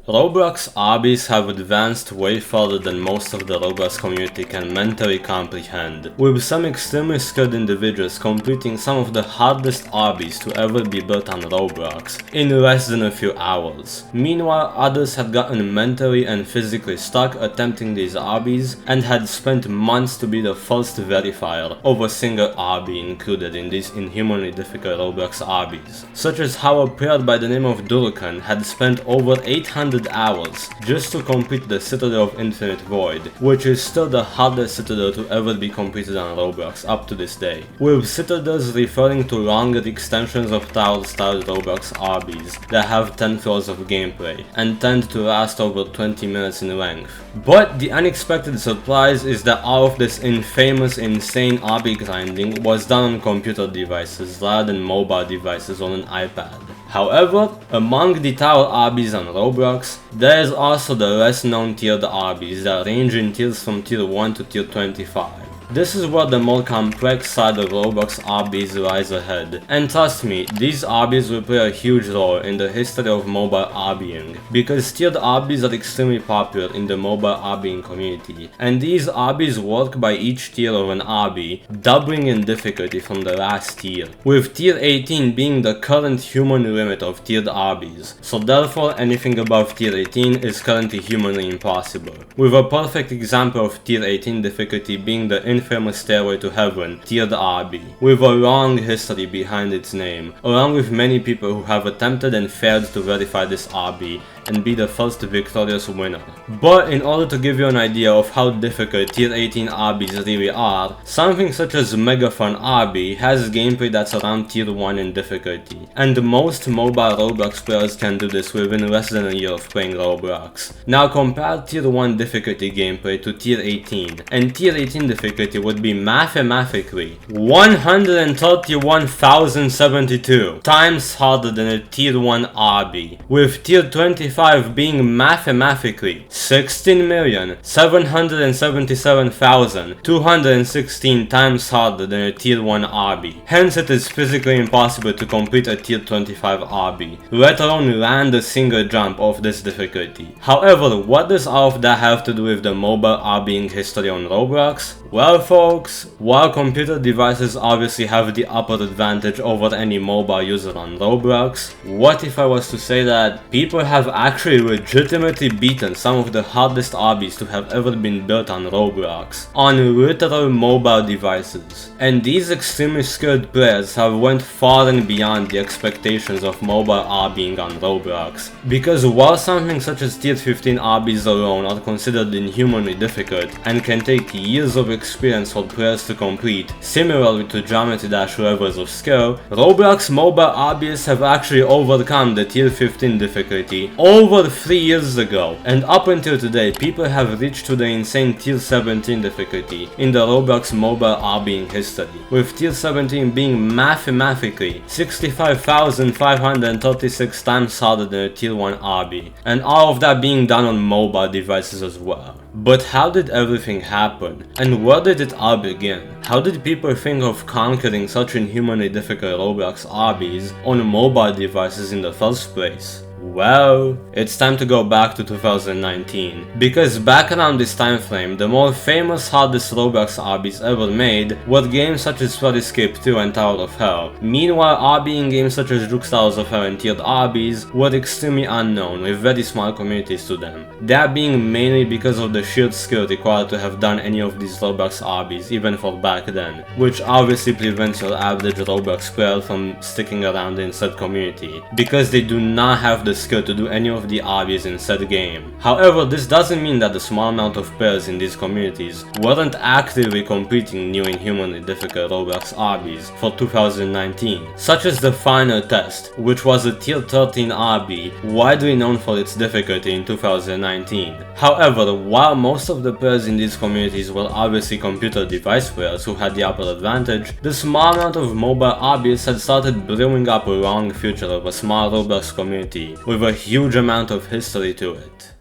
Roblox obbies have advanced way further than most of the Roblox community can mentally comprehend, with some extremely skilled individuals completing some of the hardest obbies to ever be built on Roblox in less than a few hours. Meanwhile, others had gotten mentally and physically stuck attempting these obbies and had spent months to be the first verifier of a single obby included in these inhumanly difficult Roblox obbies, such as how a player by the name of Darkened had spent over 800 hours just to complete the Citadel of Infinite Void, which is still the hardest citadel to ever be completed on Roblox up to this day, with citadels referring to longer extensions of tower-style Roblox obbies that have 10 floors of gameplay and tend to last over 20 minutes in length. But the unexpected surprise is that all of this infamous insane obby grinding was done on computer devices rather than mobile devices on an iPad. However, among the tower obbies on Roblox, there is also the less known tiered obbies that range in tiers from tier 1 to tier 25. This is where the more complex side of Roblox obbies lies ahead, and trust me, these obbies will play a huge role in the history of mobile obbying, because tiered obbies are extremely popular in the mobile obbying community, and these obbies work by each tier of an obby, doubling in difficulty from the last tier, with tier 18 being the current human limit of tiered obbies, so therefore anything above tier 18 is currently humanly impossible, with a perfect example of tier 18 difficulty being the infamous Stairway to Heaven tiered obby, with a long history behind its name, along with many people who have attempted and failed to verify this obby and be the first victorious winner. But in order to give you an idea of how difficult tier 18 obbies really are, something such as Megaphone obby has gameplay that's around tier 1 in difficulty, and most mobile Roblox players can do this within less than a year of playing Roblox. Now compare tier 1 difficulty gameplay to tier 18, and tier 18 difficulty would be mathematically 131,072 times harder than a tier 1 obby, with tier 25 being mathematically 16,777,216 times harder than a tier 1 obby. Hence it is physically impossible to complete a tier 25 obby, let alone land a single jump of this difficulty. However, what does all of that have to do with the mobile obbying history on Roblox? Well folks, while computer devices obviously have the upper advantage over any mobile user on Roblox, what if I was to say that people have actually legitimately beaten some of the hardest obbies to have ever been built on Roblox, on literal mobile devices. And these extremely skilled players have went far and beyond the expectations of mobile obbying on Roblox, because while something such as tier 15 obbies alone are considered inhumanly difficult and can take years of experience for players to complete, similarly to Geometry Dash levels of skill, Roblox mobile obbyists have actually overcome the tier 15 difficulty over 3 years ago, and up until today people have reached to the insane tier 17 difficulty in the Roblox mobile obbying history, with tier 17 being mathematically 65,536 times harder than a tier 1 obby, and all of that being done on mobile devices as well. But how did everything happen? And where did it all begin? How did people think of conquering such inhumanly difficult Roblox obbies on mobile devices in the first place? Well, it's time to go back to 2019, because back around this time frame, the more famous hardest Roblox obbies ever made were games such as Flood Escape 2 and Tower of Hell. Meanwhile, obbying games such as Juke Towers of Hell and Tiered Obbies were extremely unknown, with very small communities to them. That being mainly because of the sheer skill required to have done any of these Roblox obbies, even for back then, which obviously prevents your average Roblox player from sticking around in said community, because they do not have the skill to do any of the obbies in said game. However, this doesn't mean that the small amount of players in these communities weren't actively completing new inhumanly difficult Roblox obbies for 2019, such as the Final Test, which was a tier 13 obby widely known for its difficulty in 2019. However, while most of the players in these communities were obviously computer device players who had the upper advantage, the small amount of mobile obbies had started brewing up a long future of a small Roblox community with a huge amount of history to it.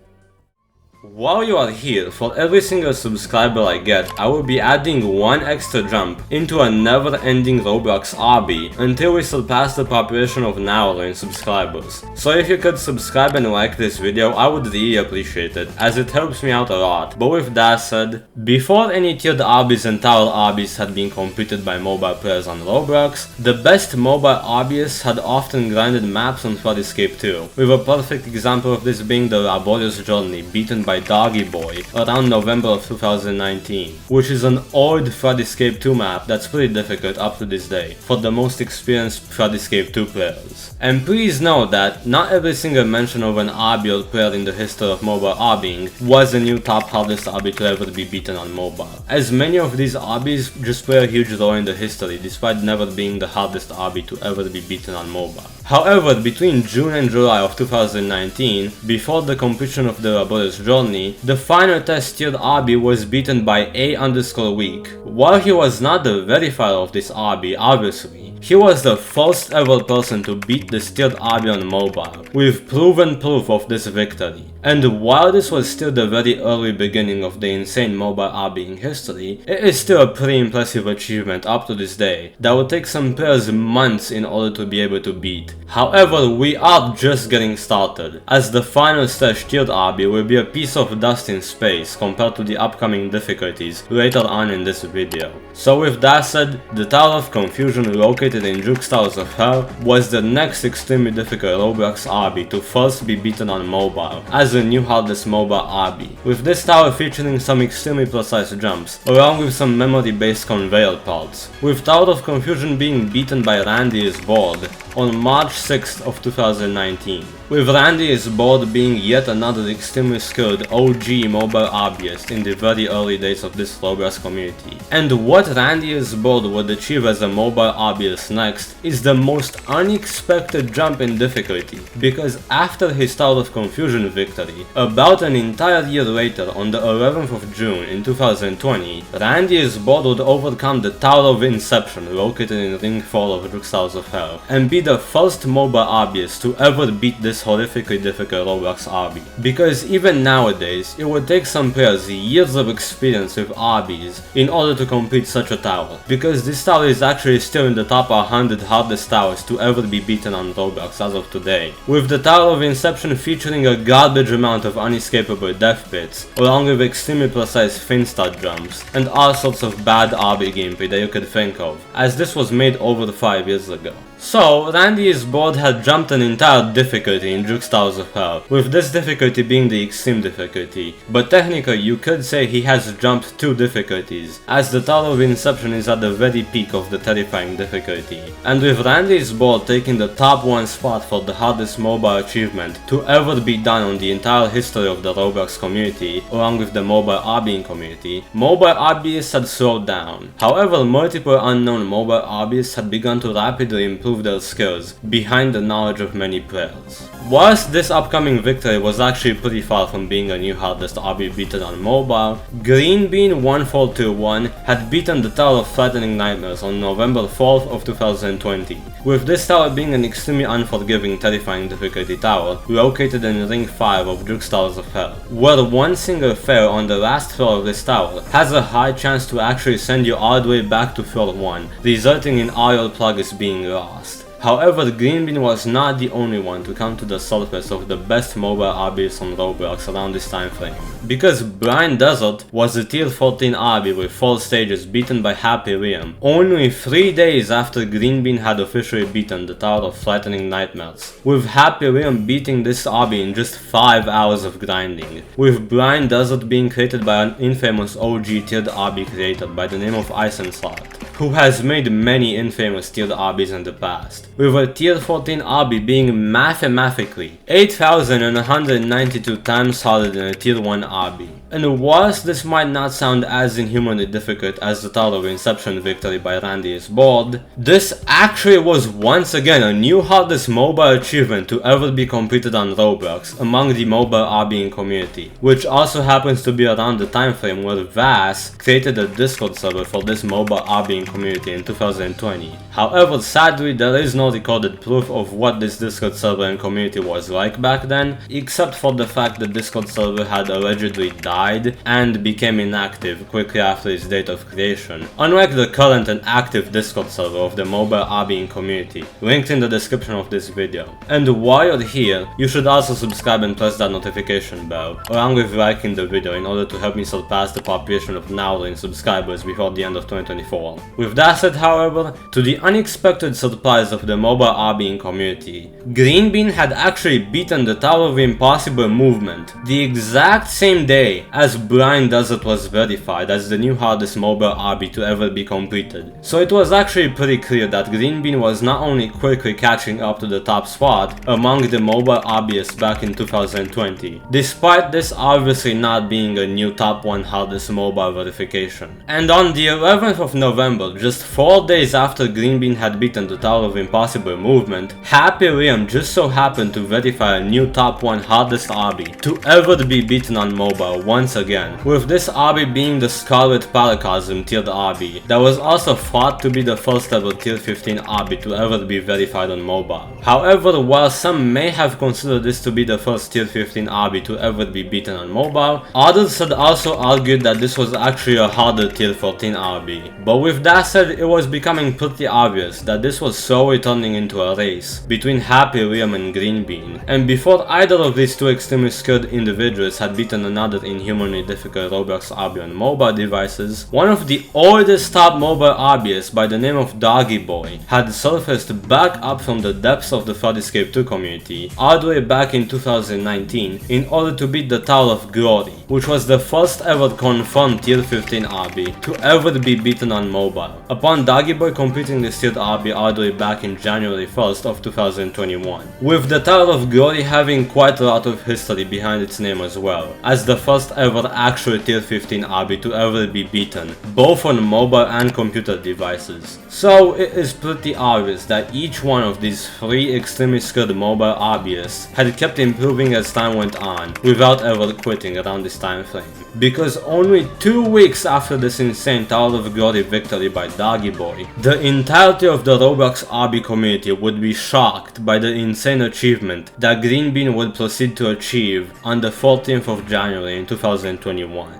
While you are here, for every single subscriber I get, I will be adding one extra jump into a never-ending Roblox obby until we surpass the population of Nauru in subscribers. So if you could subscribe and like this video, I would really appreciate it, as it helps me out a lot. But with that said, before any tiered obbies and tower obbies had been completed by mobile players on Roblox, the best mobile obbyists had often grinded maps on Floodescape 2, with a perfect example of this being the laborious journey beaten by Doggy Boy around November of 2019, which is an old Floodescape 2 map that's pretty difficult up to this day for the most experienced Floodescape 2 players. And please note that not every single mention of an obby or player in the history of mobile obbying was a new top hardest obby to ever be beaten on mobile, as many of these obbies just play a huge role in the history despite never being the hardest obby to ever be beaten on mobile. However, between June and July of 2019, before the completion of the laborious journey, the final test tiered obby was beaten by A_week. While he was not the verifier of this obby, obviously, he was the first ever person to beat this tiered obby on mobile, with proven proof of this victory. And while this was still the very early beginning of the insane mobile obbying history, it is still a pretty impressive achievement up to this day that will take some players months in order to be able to beat. However, we are just getting started, as the final stage tiered obby will be a piece of dust in space compared to the upcoming difficulties later on in this video. So with that said, the Tower of Confusion located in Juke's Towers of Hell was the next extremely difficult Roblox obby to first be beaten on mobile, as a new hardest mobile obby, with this tower featuring some extremely precise jumps, along with some memory-based conveyor parts, with Tower of Confusion being beaten by Randy is Bored on March 6th of 2019, with Randy is Bored being yet another extremely skilled OG mobile obbyist in the very early days of this Roblox community. And what Randy is Bored would achieve as a mobile obbyist next is the most unexpected jump in difficulty, because after his Tower of Confusion victory, about an entire year later, on the 11th of June in 2020, Randy is Bored would overcome the Tower of Inception located in Ring 4 of Juke's Towers of Hell, and be the first mobile obbyist to ever beat this horrifically difficult Roblox obby. Because even nowadays, it would take some players years of experience with obbies in order to complete such a tower, because this tower is actually still in the top 100 hardest towers to ever be beaten on Roblox as of today, with the Tower of Inception featuring a garbage amount of unescapable death pits, along with extremely precise fin-start jumps, and all sorts of bad obby gameplay that you could think of, as this was made over 5 years ago. So, Randy is Bored had jumped an entire difficulty in Juke's Towers of Hell, with this difficulty being the extreme difficulty, but technically you could say he has jumped 2 difficulties, as the Tower of Inception is at the very peak of the terrifying difficulty, and with Randy is Bored taking the top 1 spot for the hardest mobile achievement to ever be done on the entire history of the Roblox community, along with the mobile obbying community, mobile obbyists had slowed down. However, multiple unknown mobile obbyists had begun to rapidly improve their skills behind the knowledge of many players. Whilst this upcoming victory was actually pretty far from being a new hardest obby beaten on mobile, GreenBean 1421 had beaten the Tower of Frightening Nightmares on November 4th of 2020, with this tower being an extremely unforgiving, terrifying difficulty tower located in Ring 5 of Juke's Towers of Hell, where one single fail on the last floor of this tower has a high chance to actually send you all the way back to floor 1, resulting in all your progress being lost. However, GreenBean was not the only one to come to the surface of the best mobile obbies on Roblox around this time frame, because Blind Desert was a tier 14 obby with 4 stages beaten by Happy Liam, only 3 days after GreenBean had officially beaten the Tower of Frightening Nightmares, with Happy Liam beating this obby in just 5 hours of grinding, with Blind Desert being created by an infamous OG tiered obby creator by the name of INSANE, who has made many infamous tiered obbies in the past, with a tier 14 obby being mathematically 8,192 times harder than a tier 1 obby. And whilst this might not sound as inhumanly difficult as the Tower of Inception victory by Randy is bold, this actually was once again a new hardest mobile achievement to ever be completed on Roblox among the mobile obbying community, which also happens to be around the time frame where Vass created a Discord server for this mobile obbying community in 2020. However, sadly, there is no recorded proof of what this Discord server and community was like back then, except for the fact that Discord server had allegedly died and became inactive quickly after its date of creation, unlike the current and active Discord server of the mobile obbying community, linked in the description of this video. And while you're here, you should also subscribe and press that notification bell, along with liking the video in order to help me surpass the population of Nowlin subscribers before the end of 2024. With that said, however, to the unexpected surprise of the mobile obbying community, GreenBean had actually beaten the Tower of Impossible movement the exact same day as Blind Desert was verified as the new hardest mobile obby to ever be completed. So it was actually pretty clear that GreenBean was not only quickly catching up to the top spot among the mobile obbyists back in 2020, despite this obviously not being a new top 1 hardest mobile verification. And on the 11th of November, just 4 days after GreenBean had beaten the Tower of Impossible movement, Happy Liam just so happened to verify a new top 1 hardest obby to ever be beaten on mobile once again, with this obby being the Scarlet Paracosm tiered obby that was also thought to be the first ever tier 15 obby to ever be verified on mobile. However, while some may have considered this to be the first tier 15 obby to ever be beaten on mobile, others had also argued that this was actually a harder tier 14 obby. But with that said, it was becoming pretty obvious that this was slowly turning into a race between Happy Liam and GreenBean, and before either of these two extremely skilled individuals had beaten another inhumanly difficult Roblox obby on mobile devices, one of the oldest top mobile obbyists by the name of Doggy Boy had surfaced back up from the depths of the Flood Escape 2 community all the way back in 2019 in order to beat the Tower of Glory, which was the first ever confirmed tier 15 obby to ever be beaten on mobile, upon Doggy Boy completing this tiered obby all the way back in January 1st of 2021, with the Tower of Glory having quite a lot of history behind its name as well, as the first ever actual tier 15 obby to ever be beaten, both on mobile and computer devices. So it is pretty obvious that each one of these 3 extremely skilled mobile obbyists had kept improving as time went on, without ever quitting around this time frame. Because only 2 weeks after this insane Tower of Glory victory by Doggy Boy, the entirety of the Roblox obby community would be shocked by the insane achievement that GreenBean would proceed to achieve on the 14th of January in 2021.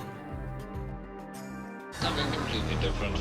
Something completely different.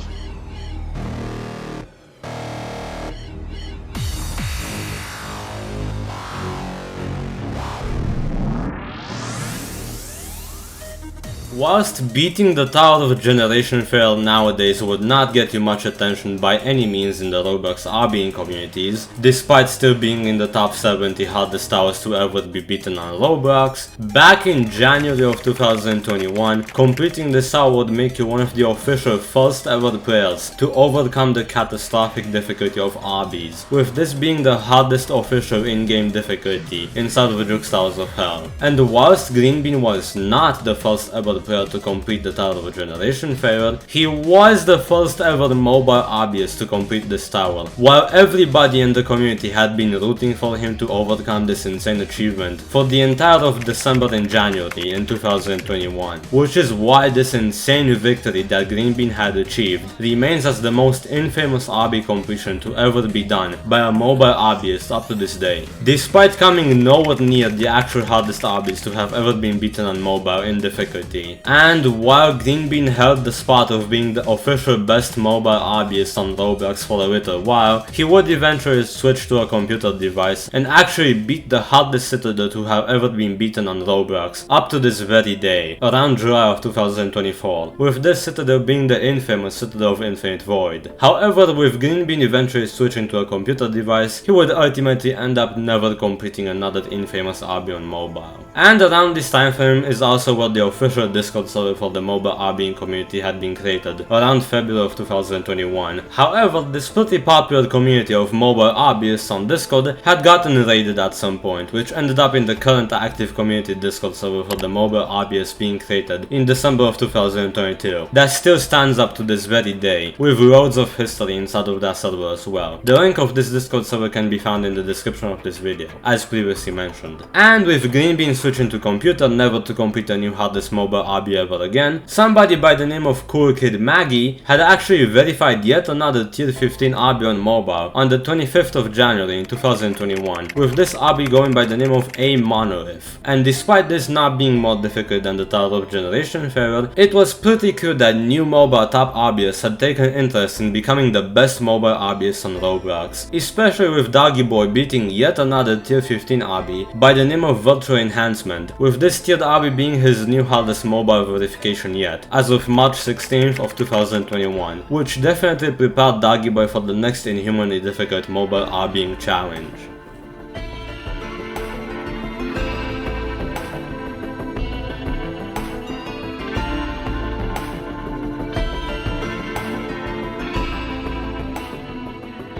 Whilst beating the Tower of Generation Fail nowadays would not get you much attention by any means in the Roblox obbying communities, despite still being in the top 70 hardest towers to ever be beaten on Roblox, back in January of 2021, completing this tower would make you one of the official first ever players to overcome the catastrophic difficulty of obbies, with this being the hardest official in-game difficulty inside of the Juke Towers of Hell. And whilst GreenBean was not the first ever player to complete the Tower of Generation Failure, he was the first ever mobile obbyist to complete this tower, while everybody in the community had been rooting for him to overcome this insane achievement for the entire of December and January in 2021, which is why this insane victory that GreenBean had achieved remains as the most infamous obby completion to ever be done by a mobile obbyist up to this day, despite coming nowhere near the actual hardest obbies to have ever been beaten on mobile in difficulty. And while GreenBean held the spot of being the official best mobile obbyist on Roblox for a little while, he would eventually switch to a computer device and actually beat the hardest citadel to have ever been beaten on Roblox up to this very day, around July of 2024, with this citadel being the infamous Citadel of Infinite Void. However, with GreenBean eventually switching to a computer device, he would ultimately end up never completing another infamous obby on mobile. And around this time frame is also where the official Discord server for the mobile obbying community had been created, around February of 2021. However, this pretty popular community of mobile obbyists on Discord had gotten raided at some point, which ended up in the current active community Discord server for the mobile obbyists being created in December of 2022. That still stands up to this very day, with loads of history inside of that server as well. The link of this Discord server can be found in the description of this video, as previously mentioned. And with GreenBean switching to computer never to complete a new hardest mobile obby ever again, somebody by the name of Cool Kid Maggie had actually verified yet another tier 15 obby on mobile on the 25th of January in 2021, with this obby going by the name of A Monolith. And despite this not being more difficult than the Tower of Generation Failure, it was pretty clear that new mobile top obbyists had taken interest in becoming the best mobile obbyists on Roblox, especially with Doggy Boy beating yet another tier 15 obby by the name of Virtual Enhancement, with this tiered obby being his new hardest mobile verification yet, as of March 16th of 2021, which definitely prepared Doggy Boy for the next inhumanly difficult mobile obbying challenge.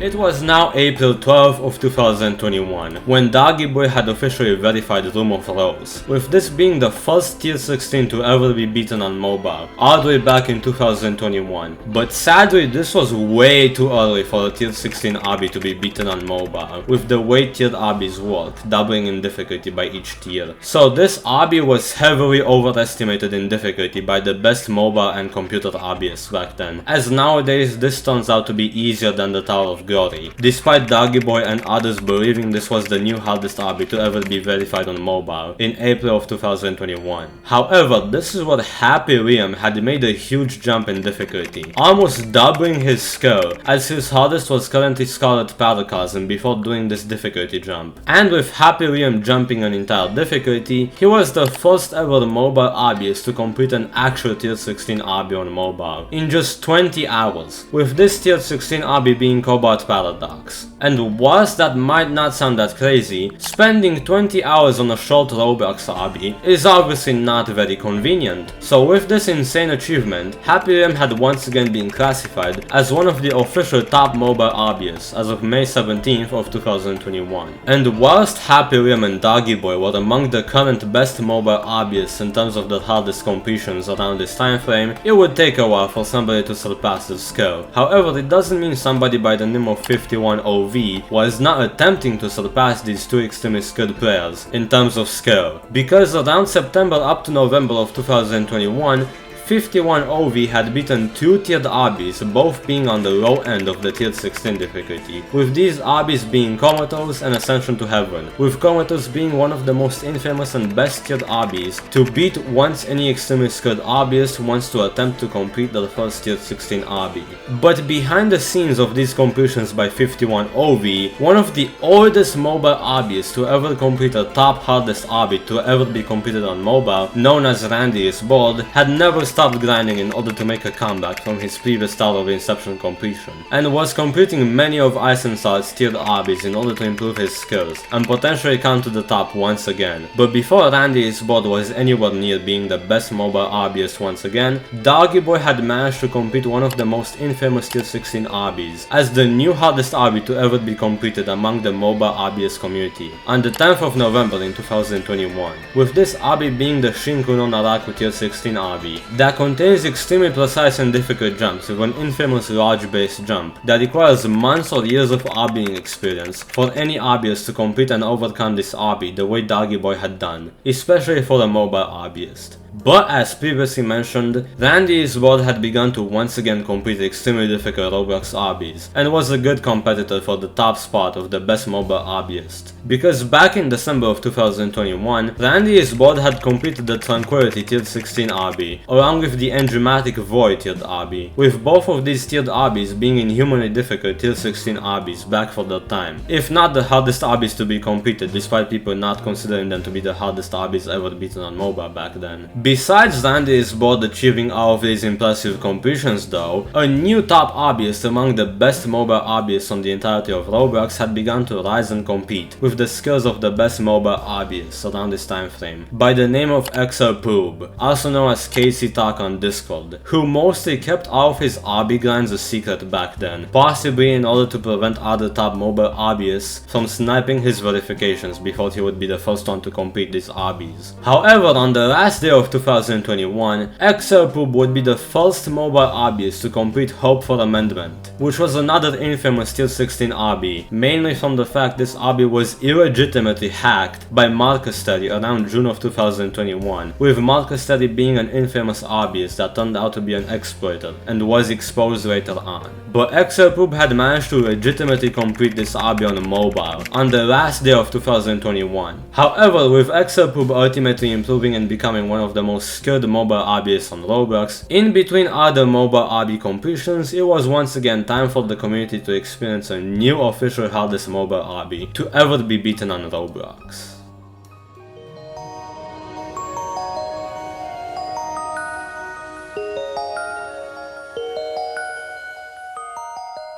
It was now April 12th of 2021, when Doggy Boy had officially verified Room of Rose, with this being the first tier 16 to ever be beaten on mobile, all the way back in 2021. But sadly, this was way too early for a tier 16 obby to be beaten on mobile, with the way tiered obbies work, doubling in difficulty by each tier. So this obby was heavily overestimated in difficulty by the best mobile and computer obbyists back then, as nowadays this turns out to be easier than the Tower of Glory, despite Doggy Boy and others believing this was the new hardest obby to ever be verified on mobile in April of 2021. However, this is where Happy Liam had made a huge jump in difficulty, almost doubling his skill, as his hardest was currently Scarlet Paracosm before doing this difficulty jump. And with Happy Liam jumping an entire difficulty, he was the first ever mobile obbyist to complete an actual tier 16 obby on mobile in just 20 hours, with this tier 16 obby being Cobalt Paradox. And whilst that might not sound that crazy, spending 20 hours on a short Roblox obby is obviously not very convenient. So with this insane achievement, Happy Liam had once again been classified as one of the official top mobile obbyists as of May 17th of 2021. And whilst Happy Liam and Doggy Boy were among the current best mobile obbyists in terms of the hardest completions around this time frame, it would take a while for somebody to surpass this skill. However, it doesn't mean somebody by the name of 51OV was not attempting to surpass these two extremely skilled players in terms of skill, because around September up to November of 2021, 51OV had beaten two tiered obbies, both being on the low end of the tier 16 difficulty, with these obbies being Comatose and Ascension to Heaven, with Comatose being one of the most infamous and best tiered obbies to beat once any extremely skilled obbyist wants to attempt to complete their first tier 16 obby. But behind the scenes of these completions by 51OV, one of the oldest mobile obbyists to ever complete a top hardest obby to ever be completed on mobile, known as Randy is Bored, had never stopped grinding in order to make a comeback from his previous style of Inception completion, and was completing many of INSANE's tiered obbies in order to improve his skills and potentially come to the top once again. But before Randy is Bored was anywhere near being the best mobile obbyist once again, Doggy Boy had managed to complete one of the most infamous tier 16 obbies, as the new hardest obby to ever be completed among the mobile obbyist community, on the 10th of November in 2021, with this obby being the Shinku no Naraku tier 16 obby, that contains extremely precise and difficult jumps with an infamous large base jump that requires months or years of obbying experience for any obbyist to complete and overcome this obby the way Doggy Boy had done, especially for a mobile obbyist. But as previously mentioned, Randy is Bored had begun to once again complete extremely difficult Roblox obbies, and was a good competitor for the top spot of the best mobile obbyist. Because back in December of 2021, Randy is Bored had completed the Tranquility tier 16 obby, along with the Enigmatic Void tiered obby, with both of these tiered obbies being inhumanly difficult tier 16 obbies back for that time, if not the hardest obbies to be completed, despite people not considering them to be the hardest obbies ever beaten on mobile back then. Besides Randy's board achieving all of these impressive completions though, a new top obbyist among the best mobile obbyists on the entirety of Roblox had begun to rise and compete with the skills of the best mobile obbyists around this time frame, by the name of XRPoob, also known as JToH on Discord, who mostly kept all of his obby grinds a secret back then, possibly in order to prevent other top mobile obbyists from sniping his verifications before he would be the first one to complete these obbies. However, on the last day of 2021, XRPoob would be the first mobile obbyist to complete Hope for Amendment, which was another infamous Tier 16 obby, mainly from the fact this obby was illegitimately hacked by Marcus around June of 2021, with Marcus being an infamous obbyist that turned out to be an exploiter and was exposed later on. But XRPoob had managed to legitimately complete this obby on mobile on the last day of 2021. However, with XRPoob ultimately improving and becoming one of the most skilled mobile obbyists on Roblox, in between other mobile obby completions, it was once again time for the community to experience a new official hardest mobile obby to ever be beaten on Roblox.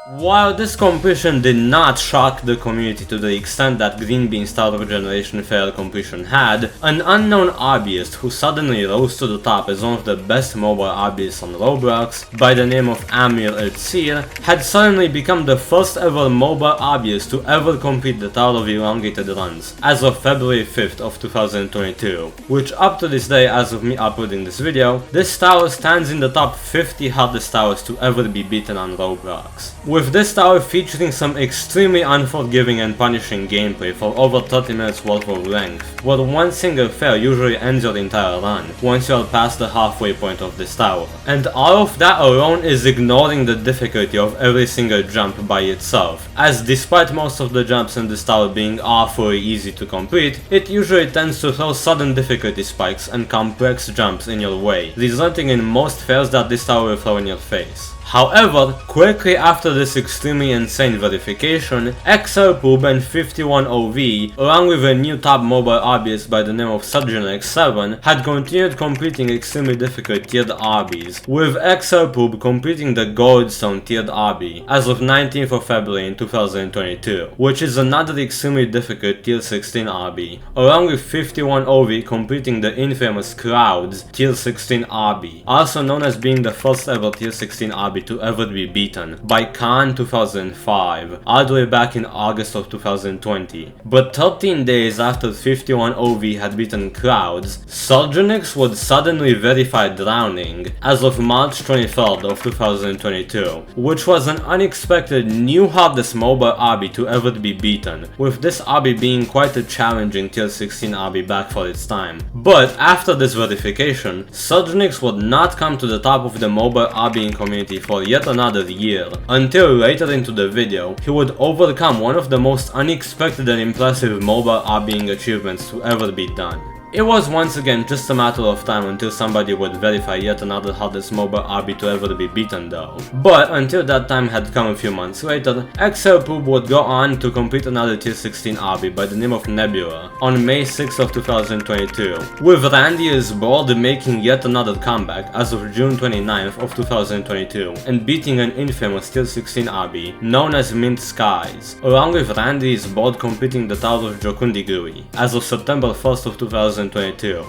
While this completion did not shock the community to the extent that GreenBean Start of Generation failed completion had, an unknown obbyist who suddenly rose to the top as one of the best mobile obbyists on Roblox, by the name of Amir Eltsir, had suddenly become the first ever mobile obbyist to ever complete the Tower of Elongated Runs, as of February 5th of 2022, which up to this day, as of me uploading this video, this tower stands in the top 50 hardest towers to ever be beaten on Roblox, with this tower featuring some extremely unforgiving and punishing gameplay for over 30 minutes worth of length, where one single fail usually ends your entire run once you are past the halfway point of this tower. And all of that alone is ignoring the difficulty of every single jump by itself, as despite most of the jumps in this tower being awfully easy to complete, it usually tends to throw sudden difficulty spikes and complex jumps in your way, resulting in most fails that this tower will throw in your face. However, quickly after this extremely insane verification, XRPoob and 51OV, along with a new top mobile obbyist by the name of Surgeon-X7, had continued completing extremely difficult tiered obbies, with XRPoob completing the Goldstone tiered obby as of 19th of February in 2022, which is another extremely difficult tier 16 obby, along with 51OV completing the infamous Clouds tier 16 obby, also known as being the first ever tier 16 obby to ever be beaten by Khan 2005, all the way back in August of 2020. But 13 days after 51OV had beaten Clouds, Surgeon-X would suddenly verify Drowning as of March 23rd of 2022, which was an unexpected new hardest mobile obby to ever be beaten, with this obby being quite a challenging tier 16 obby back for its time. But after this verification, Surgeon-X would not come to the top of the mobile obbying community for yet another year, until later into the video, he would overcome one of the most unexpected and impressive mobile obbying achievements to ever be done. It was once again just a matter of time until somebody would verify yet another hardest mobile obby to ever be beaten though. But until that time had come a few months later, XRPoob would go on to complete another tier 16 obby by the name of Nebula on May 6th of 2022, with Randy's board making yet another comeback as of June 29th of 2022 and beating an infamous tier 16 obby known as Mint Skies, along with Randy's board completing the Tower of Jokundiguri as of September 1st of 2022,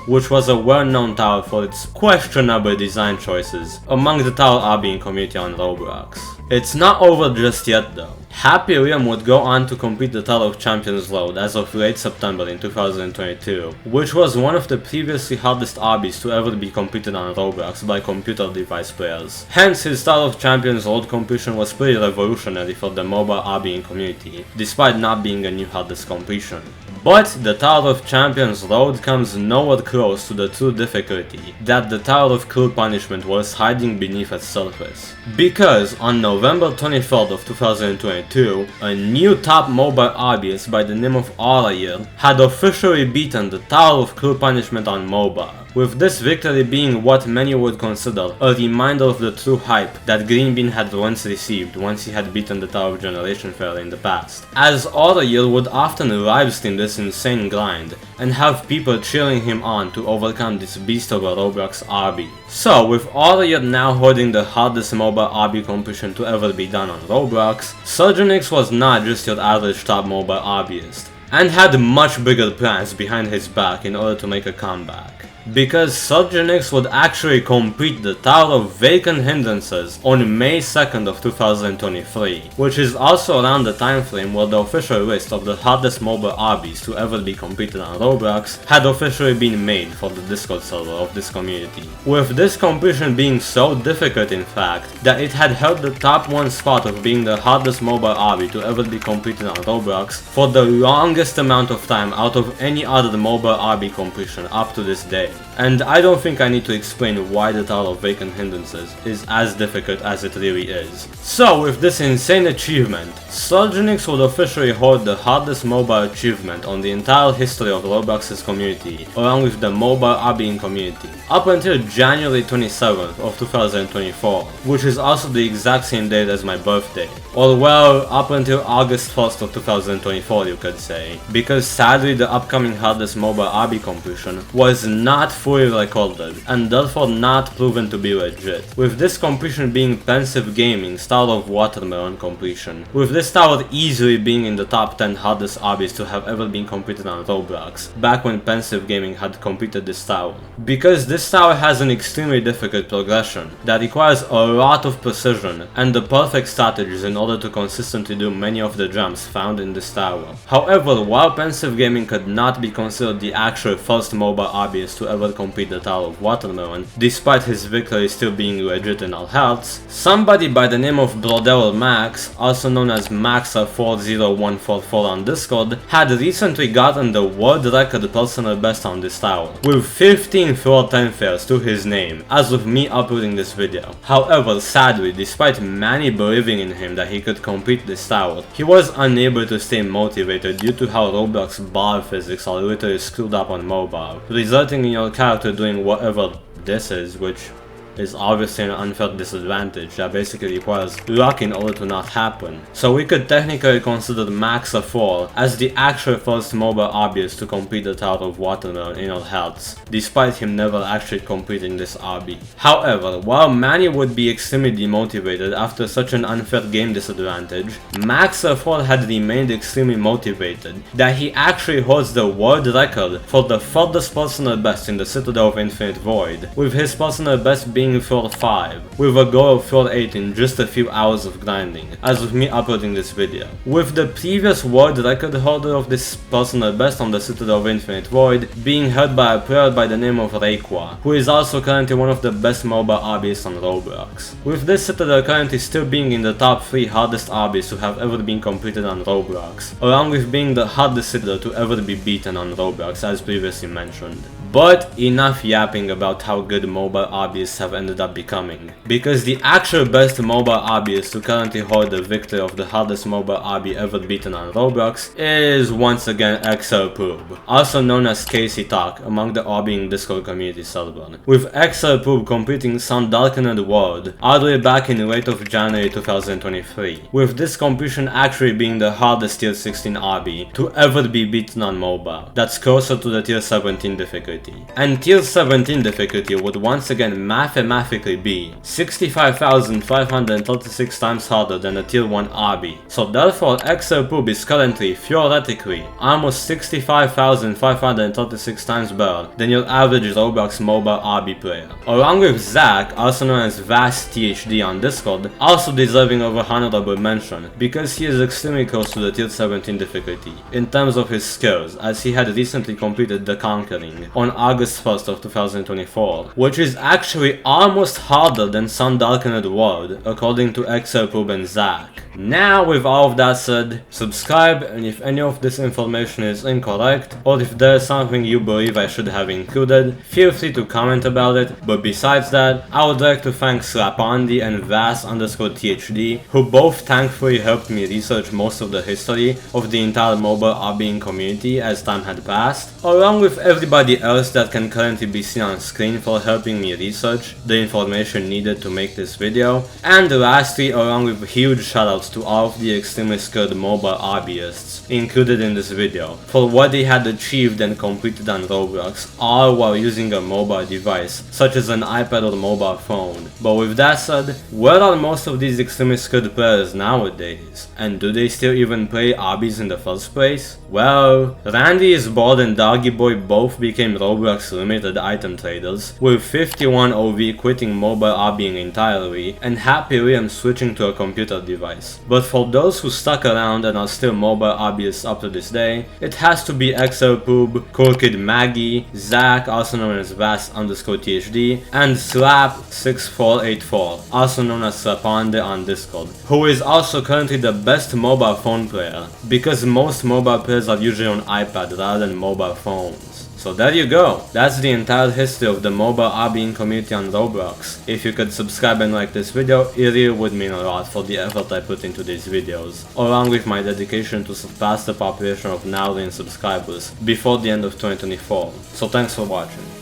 which was a well-known tower for its questionable design choices among the tower obbying community on Roblox. It's not over just yet though. Happy Liam would go on to complete the Tower of Champions Road as of late September in 2022, which was one of the previously hardest obbies to ever be completed on Roblox by computer device players. Hence, his Tower of Champions Road completion was pretty revolutionary for the mobile obbying community, despite not being a new hardest completion. But the Tower of Champions Road comes nowhere close to the true difficulty that the Tower of Cruel Punishment was hiding beneath its surface. Because on November 23rd of 2022, a new top mobile obbyist by the name of Orayer had officially beaten the Tower of Cruel Punishment on mobile, with this victory being what many would consider a reminder of the true hype that GreenBean had once received once he had beaten the Tower of Generation fairly in the past, as Oriel would often livestream this insane grind and have people cheering him on to overcome this beast of a Roblox obby. So with Oriel now holding the hardest mobile obby competition to ever be done on Roblox, Surgenix was not just your average top mobile obbyist, and had much bigger plans behind his back in order to make a comeback. Because Surgenix would actually complete the Tower of Vacant Hindrances on May 2nd of 2023, which is also around the time frame where the official list of the hardest mobile obbies to ever be completed on Roblox had officially been made for the Discord server of this community. With this completion being so difficult in fact, that it had held the top 1 spot of being the hardest mobile obby to ever be completed on Roblox for the longest amount of time out of any other mobile obby completion up to this day. And I don't think I need to explain why the Tower of Vacant Hindrances is as difficult as it really is. So with this insane achievement, Surgenix would officially hold the hardest mobile achievement on the entire history of Roblox's community, along with the mobile obbying community, up until January 27th of 2024, which is also the exact same date as my birthday. Or well, up until August 1st of 2024 you could say, because sadly the upcoming hardest mobile obby completion was not fully recorded, and therefore not proven to be legit, with this completion being Pensive Gaming's Tower of Watermelon completion, with this tower easily being in the top 10 hardest obbies to have ever been completed on Roblox, back when Pensive Gaming had completed this tower. Because this tower has an extremely difficult progression that requires a lot of precision and the perfect strategies in order to consistently do many of the jumps found in this tower. However, while Pensive Gaming could not be considered the actual first mobile obbyist to ever complete the Tower of Watermelon, despite his victory still being legit in all healths, somebody by the name of Brodeller Max, also known as Maxa40144 on Discord, had recently gotten the world record personal best on this tower, with 15 floor 10 fails to his name, as of me uploading this video. However, sadly, despite many believing in him that he could complete this tower, he was unable to stay motivated due to how Roblox bar physics are literally screwed up on mobile, resulting in your character doing whatever this is, which is obviously an unfair disadvantage that basically requires luck in order to not happen. So we could technically consider Maxa4 as the actual first mobile obbyist to complete the Tower of Watermelon in all healths, despite him never actually completing this obby. However, while many would be extremely demotivated after such an unfair game disadvantage, Maxa4 had remained extremely motivated that he actually holds the world record for the furthest personal best in the Citadel of Infinite Void, with his personal best being floor 5, with a goal of floor 8 in just a few hours of grinding, as of me uploading this video. With the previous world record holder of this personal best on the Citadel of Infinite Void being held by a player by the name of Reikwa, who is also currently one of the best mobile obbyists on Roblox. With this Citadel currently still being in the top 3 hardest obbies to have ever been completed on Roblox, along with being the hardest Citadel to ever be beaten on Roblox as previously mentioned. But enough yapping about how good mobile obbyists have ended up becoming, because the actual best mobile obbyist to currently hold the victory of the hardest mobile obby ever beaten on Roblox is once again XLPoob, also known as Casey Talk among the Obbying Discord community server, with XLPoob completing some Darkened world all the way back in late of January 2023, with this completion actually being the hardest tier 16 obby to ever be beaten on mobile, that's closer to the tier 17 difficulty. And tier 17 difficulty would once again mathematically be 65,536 times harder than a tier 1 obby, so therefore XLPoob is currently, theoretically, almost 65,536 times better than your average Roblox mobile obby player. Along with Zach, also known as VastTHD on Discord, also deserving of a honorable mention, because he is extremely close to the tier 17 difficulty, in terms of his skills, as he had recently completed the Conquering on August 1st of 2024, which is actually almost harder than some Darkened world, according to XLPoob and Zach. Now, with all of that said, subscribe, and if any of this information is incorrect, or if there is something you believe I should have included, feel free to comment about it. But besides that, I would like to thank Slapandi and Vas_THD, who both thankfully helped me research most of the history of the entire mobile obbying community as time had passed, along with everybody else first that can currently be seen on screen for helping me research the information needed to make this video, and lastly, along with huge shoutouts to all of the extremely skilled mobile obbyists included in this video for what they had achieved and completed on Roblox, all while using a mobile device such as an iPad or mobile phone. But with that said, where are most of these extremely skilled players nowadays? And do they still even play obbies in the first place? Well, Randy is Bald and Doggy Boy both became Roblox limited item traders, with 51 OV quitting mobile obbying entirely and Happy Liam switching to a computer device. But for those who stuck around and are still mobile obbyists up to this day, it has to be XLPoob, Cool Kid Maggie, Zach, also known as Vass_THD, and Slap6484, also known as Slaponde on Discord, who is also currently the best mobile phone player, because most mobile players are usually on iPad rather than mobile phones. So there you go, that's the entire history of the mobile obbying community on Roblox. If you could subscribe and like this video, it really would mean a lot for the effort I put into these videos, along with my dedication to surpass the population of 9 million subscribers before the end of 2024. So thanks for watching.